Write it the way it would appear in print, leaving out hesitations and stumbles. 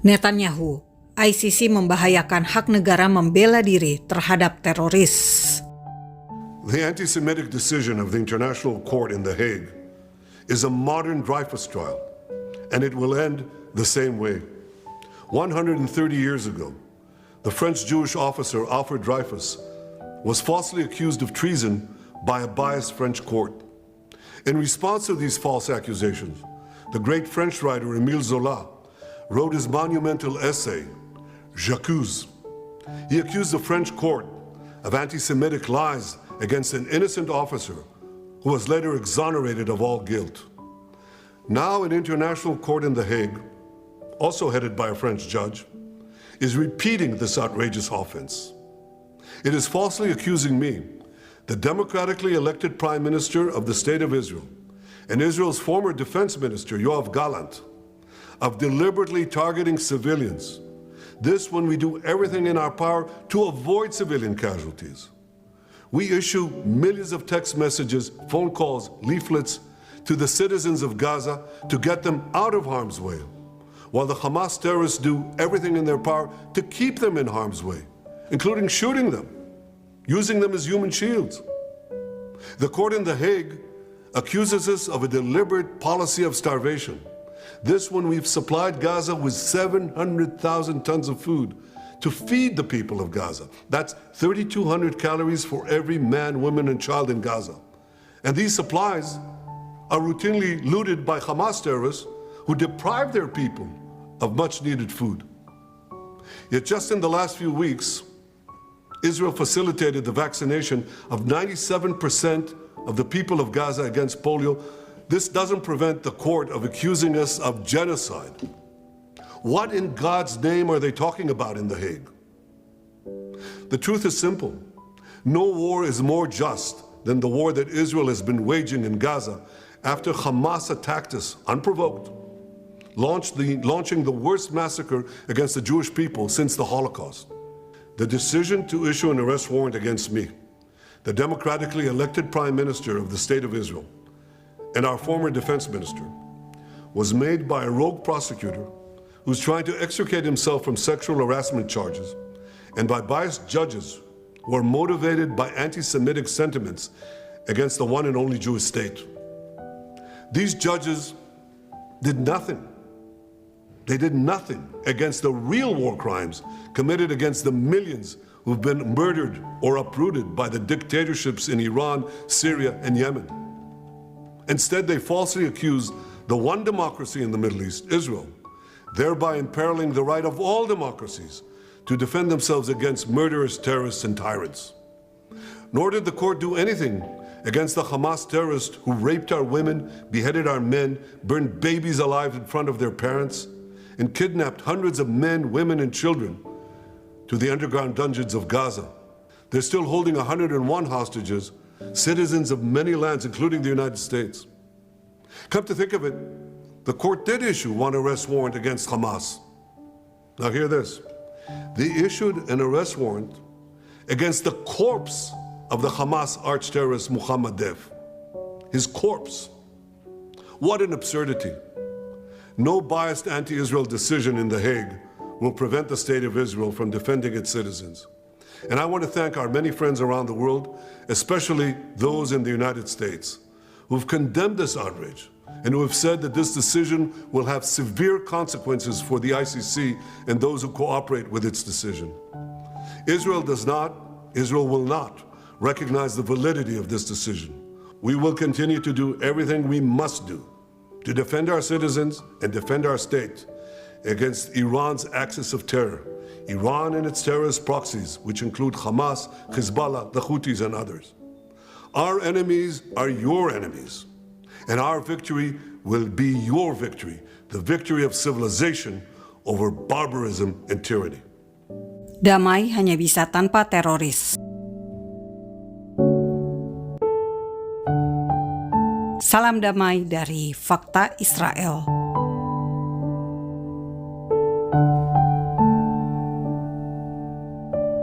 Netanyahu, ICC membahayakan hak negara membela diri terhadap teroris. The anti-Semitic decision of the International Court in The Hague is a modern Dreyfus trial, and it will end the same way. 130 years ago, the French Jewish officer Alfred Dreyfus was falsely accused of treason by a biased French court. In response to these false accusations, the great French writer Émile Zola wrote his monumental essay, J'accuse. He accused the French court of anti-Semitic lies against an innocent officer who was later exonerated of all guilt. Now an international court in The Hague, also headed by a French judge, is repeating this outrageous offense. It is falsely accusing me, the democratically elected Prime Minister of the State of Israel, and Israel's former Defense Minister, Yoav Gallant, of deliberately targeting civilians. This when we do everything in our power to avoid civilian casualties. We issue millions of text messages, phone calls, leaflets to the citizens of Gaza to get them out of harm's way, while the Hamas terrorists do everything in their power to keep them in harm's way, including shooting them, using them as human shields. The court in The Hague accuses us of a deliberate policy of starvation. This when we've supplied Gaza with 700,000 tons of food to feed the people of Gaza. That's 3,200 calories for every man, woman, and child in Gaza. And these supplies are routinely looted by Hamas terrorists who deprive their people of much-needed food. Yet just in the last few weeks, Israel facilitated the vaccination of 97% of the people of Gaza against polio. This doesn't prevent the court of accusing us of genocide. What in God's name are they talking about in The Hague? The truth is simple. No war is more just than the war that Israel has been waging in Gaza after Hamas attacked us unprovoked, launching the worst massacre against the Jewish people since the Holocaust. The decision to issue an arrest warrant against me, the democratically elected Prime Minister of the State of Israel, and our former Defense Minister, was made by a rogue prosecutor who's trying to extricate himself from sexual harassment charges, and by biased judges who are motivated by anti-Semitic sentiments against the one and only Jewish state. These judges did nothing. They did nothing against the real war crimes committed against the millions who've been murdered or uprooted by the dictatorships in Iran, Syria, and Yemen. Instead, they falsely accused the one democracy in the Middle East, Israel, thereby imperiling the right of all democracies to defend themselves against murderous terrorists and tyrants. Nor did the court do anything against the Hamas terrorists who raped our women, beheaded our men, burned babies alive in front of their parents, and kidnapped hundreds of men, women, and children to the underground dungeons of Gaza. They're still holding 101 hostages, citizens of many lands, including the United States. Come to think of it, the court did issue one arrest warrant against Hamas. Now hear this. They issued an arrest warrant against the corpse of the Hamas arch-terrorist Mohammed Dev. His corpse. What an absurdity. No biased anti-Israel decision in The Hague will prevent the State of Israel from defending its citizens. And I want to thank our many friends around the world, especially those in the United States, who've condemned this outrage and who have said that this decision will have severe consequences for the ICC and those who cooperate with its decision. Israel will not recognize the validity of this decision. We will continue to do everything we must do to defend our citizens and defend our state against Iran's axis of terror, Iran and its terrorist proxies, which include Hamas, Hezbollah, the Houthis, and others. Our enemies are your enemies, and our victory will be your victory, the victory of civilization over barbarism and tyranny. Damai hanya bisa tanpa teroris. Salam damai dari Fakta Israel.